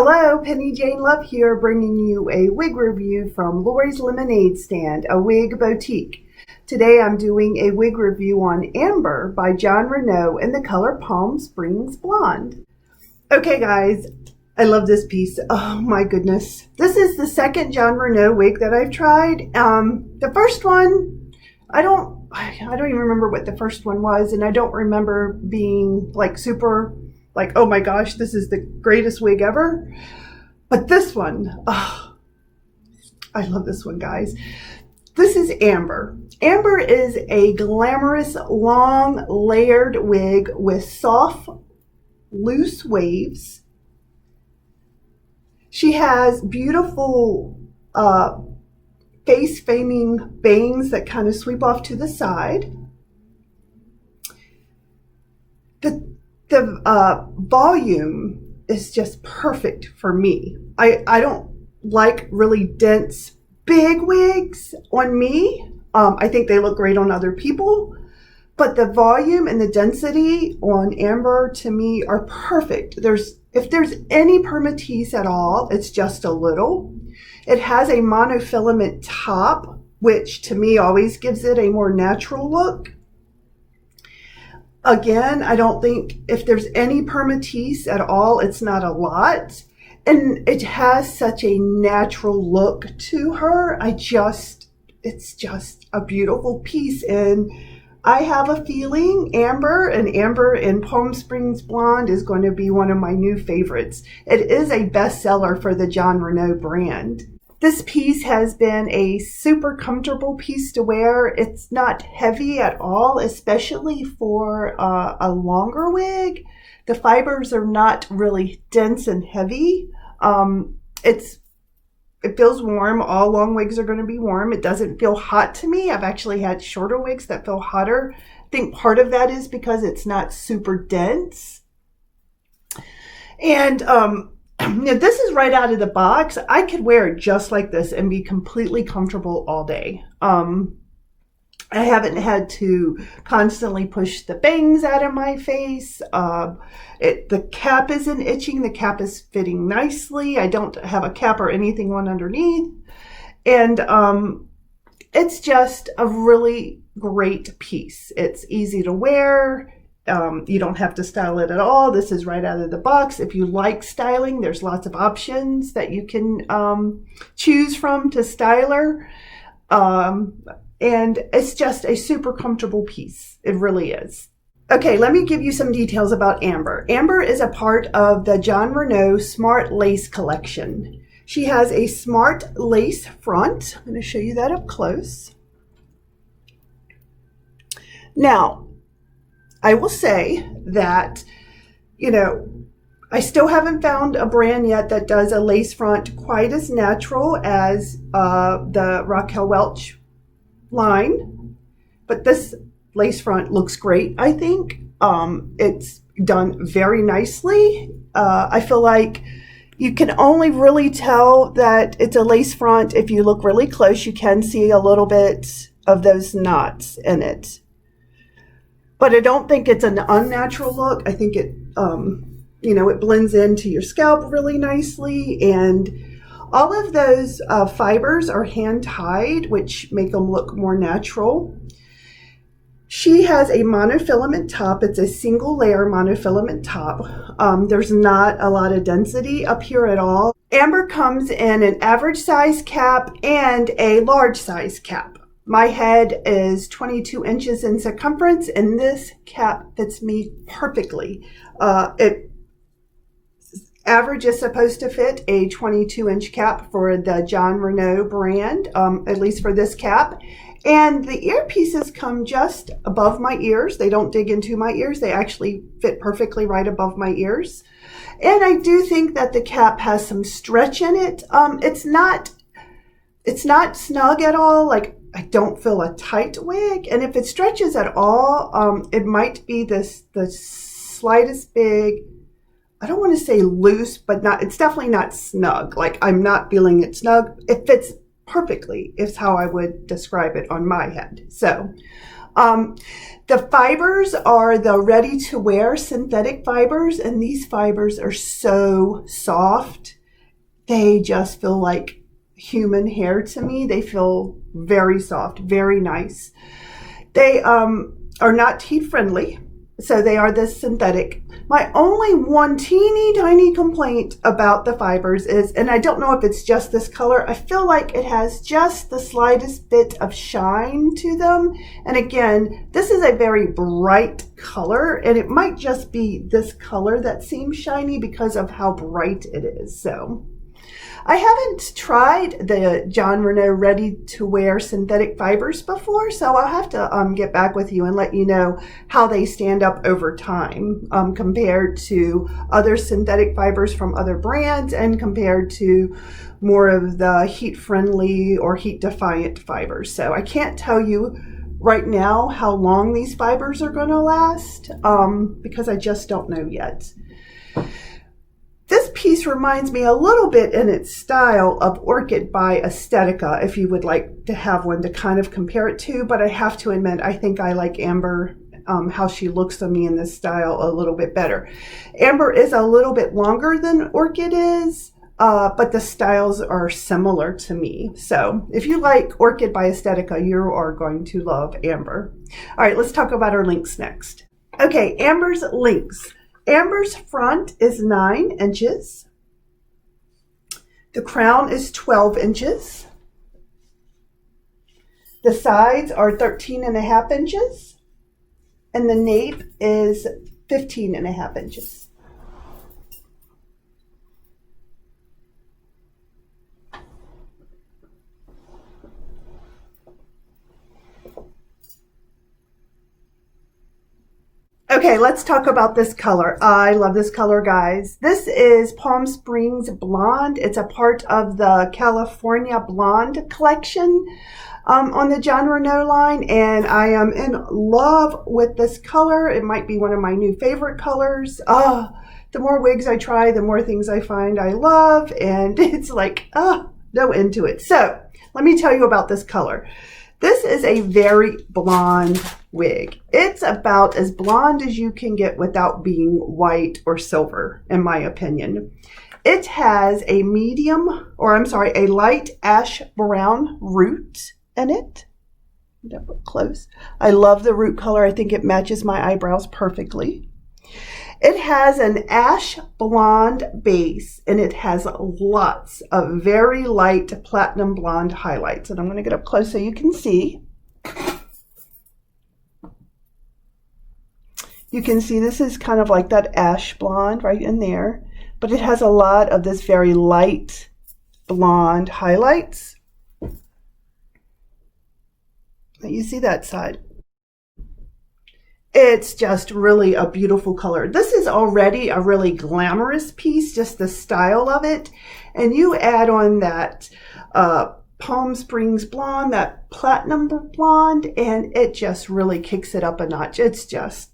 Hello, Penny Jane Love here, bringing you a wig review from Lori's Lemonade Stand, a wig boutique. Today I'm doing a wig review on Amber by Jon Renau in the color Palm Springs Blonde. Okay guys, I love this piece. Oh my goodness. This is the second Jon Renau wig that I've tried. The first one, I don't even remember what the first one was, and I don't remember being like, oh my gosh, this is the greatest wig ever. But this one, oh, I love this one, guys. This is Amber. Amber is a glamorous, long, layered wig with soft, loose waves. She has beautiful face-framing bangs that kind of sweep off to the side. The volume is just perfect for me. I don't like really dense, big wigs on me. I think they look great on other people. But the volume and the density on Amber, to me, are perfect. If there's any permatease at all, it's just a little. It has a monofilament top, which to me always gives it a more natural look. Again, I don't think if there's any permatease at all, it's not a lot. And it has such a natural look to her. It's just a beautiful piece. And I have a feeling Amber in Palm Springs Blonde is going to be one of my new favorites. It is a bestseller for the Jon Renau brand. This piece has been a super comfortable piece to wear. It's not heavy at all, especially for a longer wig. The fibers are not really dense and heavy. It feels warm. All long wigs are going to be warm. It doesn't feel hot to me. I've actually had shorter wigs that feel hotter. I think part of that is because it's not super dense. And this is right out of the box. I could wear it just like this and be completely comfortable all day. I haven't had to constantly push the bangs out of my face. The cap isn't itching. The cap is fitting nicely. I don't have a cap or anything on underneath. And it's just a really great piece. It's easy to wear. You don't have to style it at all. This is right out of the box. If you like styling, there's lots of options that you can choose from to style her. And it's just a super comfortable piece. It really is. Okay, let me give you some details about Amber. Amber is a part of the Jon Renau Smart Lace collection. She has a smart lace front. I'm going to show you that up close. Now, I will say that, I still haven't found a brand yet that does a lace front quite as natural as the Raquel Welch line, but this lace front looks great. I think it's done very nicely. I feel like you can only really tell that it's a lace front if you look really close. You can see a little bit of those knots in it, but I don't think it's an unnatural look. I think it it blends into your scalp really nicely, and all of those fibers are hand tied, which make them look more natural. She has a monofilament top. It's a single layer monofilament top. There's not a lot of density up here at all. Amber comes in an average size cap and a large size cap. My head is 22 inches in circumference, and this cap fits me perfectly. Average is supposed to fit a 22-inch cap for the Jon Renau brand, at least for this cap. And the earpieces come just above my ears. They don't dig into my ears. They actually fit perfectly right above my ears. And I do think that the cap has some stretch in it. It's not snug at all. Like, I don't feel a tight wig. And if it stretches at all, it might be the slightest big, I don't want to say loose, but it's definitely not snug. Like, I'm not feeling it snug. It fits perfectly is how I would describe it on my head. So The fibers are the ready-to-wear synthetic fibers, and these fibers are so soft. They just feel like human hair to me. They feel very soft, very nice. They are not heat friendly, so they are this synthetic. My only one teeny tiny complaint about the fibers is, and I don't know if it's just this color, I feel like it has just the slightest bit of shine to them. And again, this is a very bright color, and it might just be this color that seems shiny because of how bright it is. So I haven't tried the Jon Renau ready-to-wear synthetic fibers before, so I'll have to get back with you and let you know how they stand up over time compared to other synthetic fibers from other brands and compared to more of the heat-friendly or heat-defiant fibers. So I can't tell you right now how long these fibers are going to last because I just don't know yet. This piece reminds me a little bit in its style of Orchid by Aesthetica, if you would like to have one to kind of compare it to, but I have to admit, I think I like Amber, how she looks on me in this style a little bit better. Amber is a little bit longer than Orchid is, but the styles are similar to me. So if you like Orchid by Aesthetica, you are going to love Amber. All right, let's talk about our links next. Okay, Amber's links. Amber's front is 9 inches. The crown is 12 inches. The sides are 13.5 inches. And the nape is 15.5 inches. Okay, let's talk about this color. I love this color, guys. This is Palm Springs Blonde. It's a part of the California Blonde collection on the Jon Renau line, and I am in love with this color. It might be one of my new favorite colors. The more wigs I try, the more things I find I love, and it's like, no end to it. So let me tell you about this color. This is a very blonde wig. It's about as blonde as you can get without being white or silver, in my opinion. It has a a light ash brown root in it. Up close. I love the root color. I think it matches my eyebrows perfectly. It has an ash blonde base, and it has lots of very light platinum blonde highlights. And I'm going to get up close so you can see. You can see this is kind of like that ash blonde right in there, but it has a lot of this very light blonde highlights. You see that side? It's just really a beautiful color. This is already a really glamorous piece, just the style of it. And you add on that Palm Springs blonde, that platinum blonde, and it just really kicks it up a notch. It's just,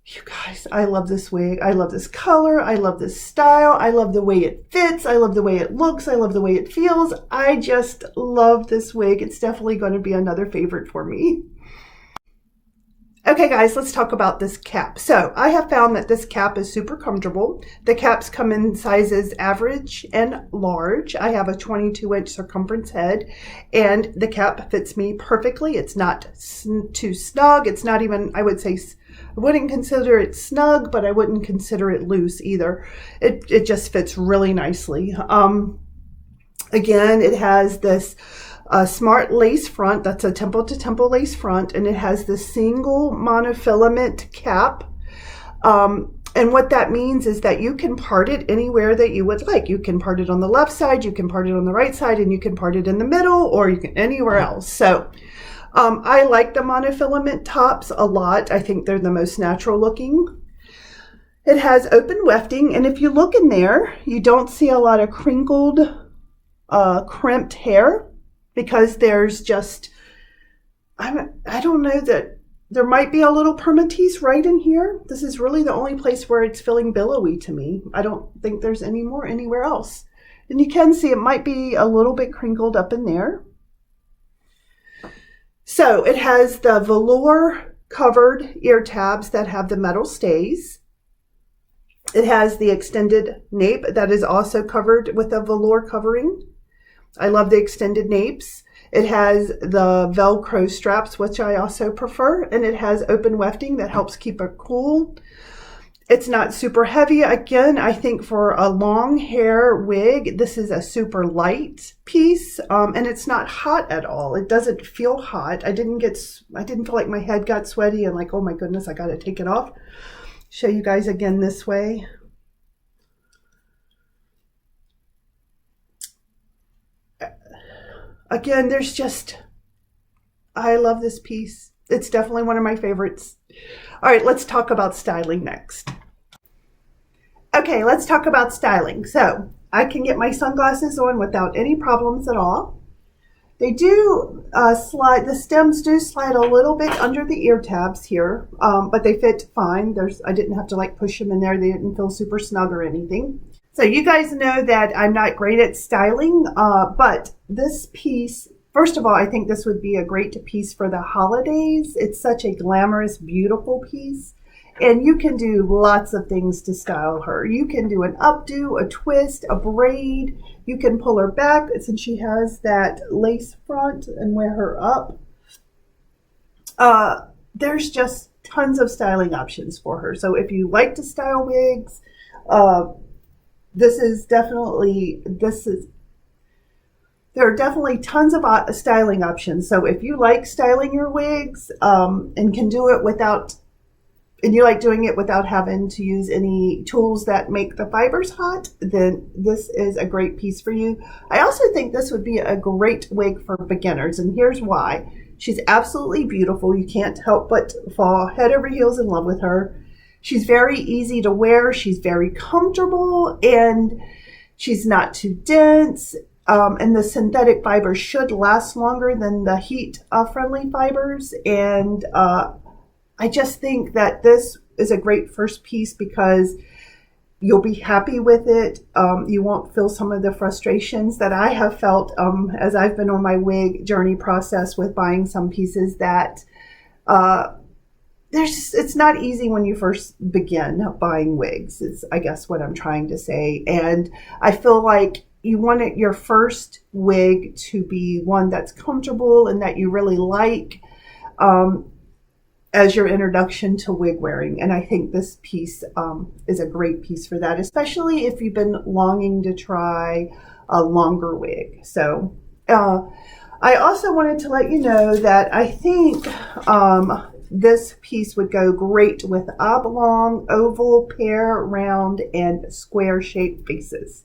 you guys, I love this wig. I love this color. I love this style. I love the way it fits. I love the way it looks. I love the way it feels. I just love this wig. It's definitely going to be another favorite for me. Okay, guys, let's talk about this cap. So I have found that this cap is super comfortable. The caps come in sizes average and large. I have a 22-inch circumference head, and the cap fits me perfectly. It's not too snug. It's not even, I would say, I wouldn't consider it snug, but I wouldn't consider it loose either. It just fits really nicely. Again, it has this smart lace front. That's a temple to temple lace front, and it has the single monofilament cap. And what that means is that you can part it anywhere that you would like. You can part it on the left side, you can part it on the right side, and you can part it in the middle, or you can anywhere else. So I like the monofilament tops a lot. I think they're the most natural looking. It has open wefting, and if you look in there, you don't see a lot of crinkled, crimped hair, because there's just, I don't know, that there might be a little permatease right in here. This is really the only place where it's feeling billowy to me. I don't think there's any more anywhere else. And you can see it might be a little bit crinkled up in there. So it has the velour covered ear tabs that have the metal stays. It has the extended nape that is also covered with a velour covering. I love the extended napes. It has the Velcro straps, which I also prefer, and it has open wefting that helps keep it cool. It's not super heavy. Again, I think for a long hair wig, this is a super light piece, and it's not hot at all. It doesn't feel hot. I didn't feel like my head got sweaty and like, oh my goodness, I got to take it off. Show you guys again this way. Again, I love this piece. It's definitely one of my favorites. All right, let's talk about styling next. Okay, let's talk about styling. So I can get my sunglasses on without any problems at all. They do the stems do slide a little bit under the ear tabs here, but they fit fine. I didn't have to like push them in there. They didn't feel super snug or anything. So you guys know that I'm not great at styling, but this piece, first of all, I think this would be a great piece for the holidays. It's such a glamorous, beautiful piece. And you can do lots of things to style her. You can do an updo, a twist, a braid. You can pull her back since she has that lace front and wear her up. There's just tons of styling options for her. So if you like to style wigs, there are definitely tons of styling options. So if you like styling your wigs and can do it and you like doing it without having to use any tools that make the fibers hot, then this is a great piece for you. I also think this would be a great wig for beginners, and here's why. She's absolutely beautiful. You can't help but fall head over heels in love with her. She's very easy to wear. She's very comfortable, and she's not too dense. And the synthetic fibers should last longer than the heat-friendly fibers. And I just think that this is a great first piece because you'll be happy with it. You won't feel some of the frustrations that I have felt as I've been on my wig journey process with buying some pieces that it's not easy when you first begin buying wigs, is I guess what I'm trying to say. And I feel like you want your first wig to be one that's comfortable and that you really like as your introduction to wig wearing. And I think this piece is a great piece for that, especially if you've been longing to try a longer wig. So I also wanted to let you know that I think this piece would go great with oblong, oval, pear, round, and square shaped faces.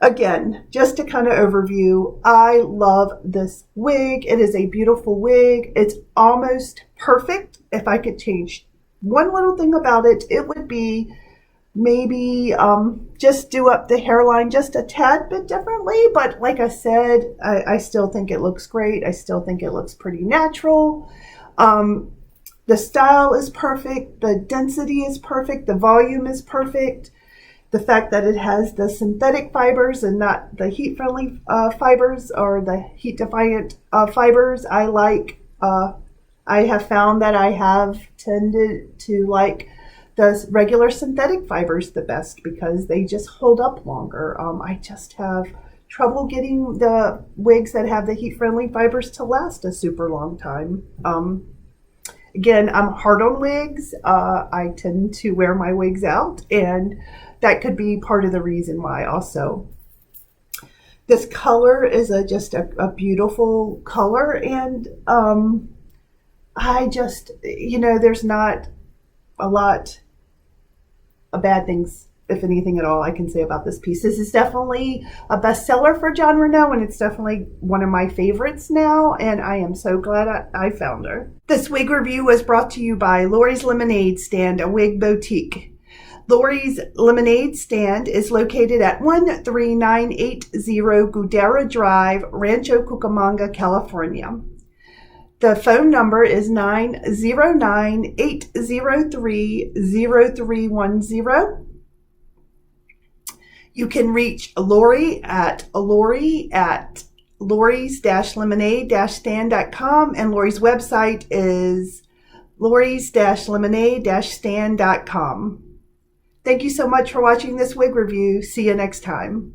Again, just to kind of overview, I love this wig. It is a beautiful wig. It's almost perfect. If I could change one little thing about it, it would be maybe just do up the hairline just a tad bit differently. But like I said, I still think it looks great. I still think it looks pretty natural. The style is perfect. The density is perfect. The volume is perfect. The fact that it has the synthetic fibers and not the heat-friendly fibers or the heat-defiant fibers, I like. I have found that I have tended to like the regular synthetic fibers the best because they just hold up longer. I just have trouble getting the wigs that have the heat-friendly fibers to last a super long time. Again, I'm hard on wigs. I tend to wear my wigs out, and that could be part of the reason why also. This color is just a beautiful color, and I just, there's not a lot of bad things, if anything at all, I can say about this piece. This is definitely a bestseller for Jon Renau, and it's definitely one of my favorites now, and I am so glad I found her. This wig review was brought to you by Lori's Lemonade Stand, a wig boutique. Lori's Lemonade Stand is located at 13980 Guidera Drive, Rancho Cucamonga, California. The phone number is 909-803-0310. You can reach Lori at Lori's-lemonade-stand.com, and Lori's website is Lori's-lemonade-stand.com. Thank you so much for watching this wig review. See you next time.